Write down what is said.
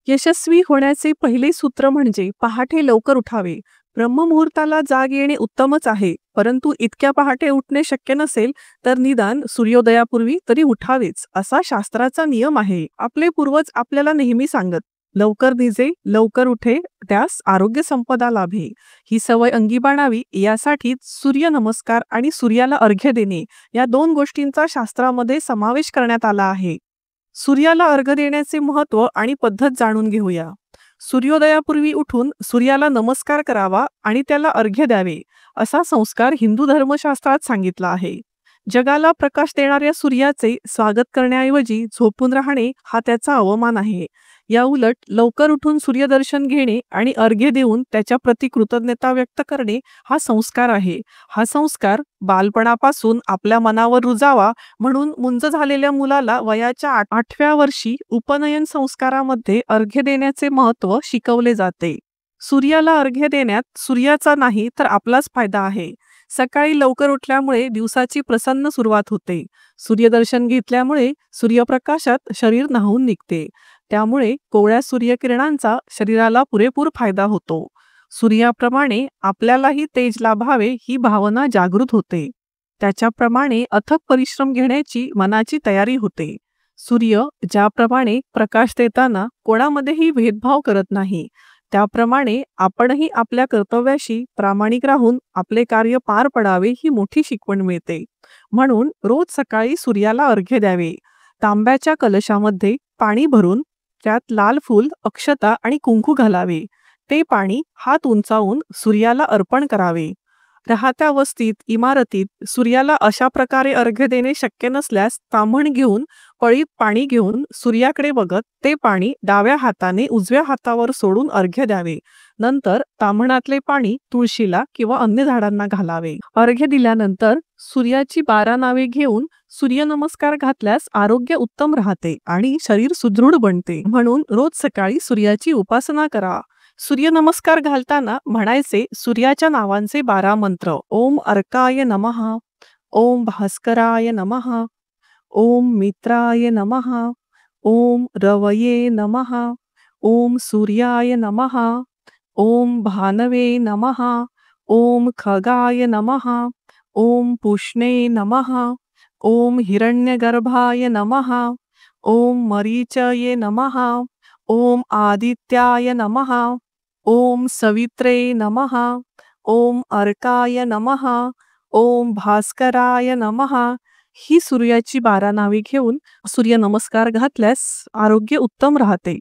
यशस्वी होण्याचे पहिले सूत्र म्हणजे पहाटे लवकर उठावे. ब्रह्ममुहूर्ताला जाग येणे उत्तमच आहे, परंतु इतक्या पहाटे उठणे शक्य नसेल तर निदान सूर्योदयापूर्वी तरी उठावेच, असा शास्त्राचा नियम आहे. आपले पूर्वज आपल्याला नेहमी सांगत, लवकर निजे, लवकर उठे, त्यास आरोग्य संपदा लाभे. ही सवय अंगी बाणावी यासाठी सूर्य नमस्कार आणि सूर्याला अर्घ्य देणे या दोन गोष्टींचा शास्त्रामध्ये समावेश करण्यात आला आहे. सूर्याला अर्घ्य देण्याचे महत्त्व आणि पद्धत जाणून घेऊया. सूर्योदयापूर्वी उठून सूर्याला नमस्कार करावा आणि त्याला अर्घ्य द्यावे, असा संस्कार हिंदू धर्मशास्त्रात सांगितला आहे. जगाला प्रकाश देणाऱ्या सूर्याचे स्वागत करण्याऐवजी झोपून राहणे हा त्याचा अवमान आहे. या उलट लवकर उठून सूर्यदर्शन घेणे आणि अर्घ्य देऊन त्याच्या प्रती कृतज्ञता व्यक्त करणे हा संस्कार आहे. हा संस्कार बालपणापासून आपल्या मनावर रुजावा म्हणून मुंज झालेल्या मुलाला वयाच्या 8व्या वर्षी उपनयन संस्कारामध्ये अर्घ्य देण्याचे महत्त्व शिकवले जाते. सूर्याला अर्घ्य देण्यात सूर्याचा नाही तर आपलाच फायदा आहे. सकाळी लवकर उठल्यामुळे दिवसाची प्रसन्न सुरुवात होते. सूर्यदर्शन घेतल्यामुळे सूर्यप्रकाशात शरीर न्हाऊन निघते. त्यामुळे कोवळ्या सूर्यकिरणांचा शरीराला पुरेपूर फायदा होतो. सूर्याप्रमाणे आपल्यालाही तेज लाभावे ही भावना जागृत होते. त्याच्याप्रमाणे अथक परिश्रम घेण्याची मनाची तयारी होते. सूर्य ज्याप्रमाणे प्रकाश देताना कोणामध्येही भेदभाव करत नाही, त्याप्रमाणे आपणही आपल्या कर्तव्याशी प्रामाणिक राहून आपले कार्य पार पडावे ही मोठी शिकवण मिळते. म्हणून रोज सकाळी सूर्याला अर्घ्य द्यावे. तांब्याच्या कलशामध्ये पाणी भरून त्यात लाल फूल, अक्षता आणि कुंकू घालावे. ते पाणी हात उंचावून सूर्याला अर्पण करावे. राहत्या वस्तीत, इमारतीत सूर्याला अशा प्रकारे अर्घ्य देणे शक्य नसल्यास ताम्हण घेऊन पळीत पाणी घेऊन सूर्याकडे बघत ते पाणी डाव्या हाताने उजव्या हातावर सोडून अर्घ्य द्यावे. नंतर ताम्हणातले पाणी तुळशीला किंवा अन्य झाडांना घालावे. अर्घ्य दिल्यानंतर सूर्याची 12 नावे घेऊन सूर्यनमस्कार घातल्यास आरोग्य उत्तम राहते आणि शरीर सुदृढ बनते. म्हणून रोज सकाळी सूर्याची उपासना करा. सूर्यनमस्कार घालताना म्हणायचे सूर्याच्या नावांचे 12 मंत्र. ओम अर्काय नमः, ओम भास्कराय नमः, ओम मित्राय नमः, ओम रवये नमः, ओम सूर्याय नमः, ओम भानवे नमः, ओम खगाय नमः, ओम पुष्णे नमः, ओम हिरण्यगर्भाय नमः, ओम मरीचये नमः, ओम आदित्याय नमः, ओम सवित्रे नमः, ओम अर्काय नमः, ओम भास्कराय नमः. ही सूर्याची 12 नावे घेऊन सूर्यनमस्कार घातल्यास आरोग्य उत्तम राहते.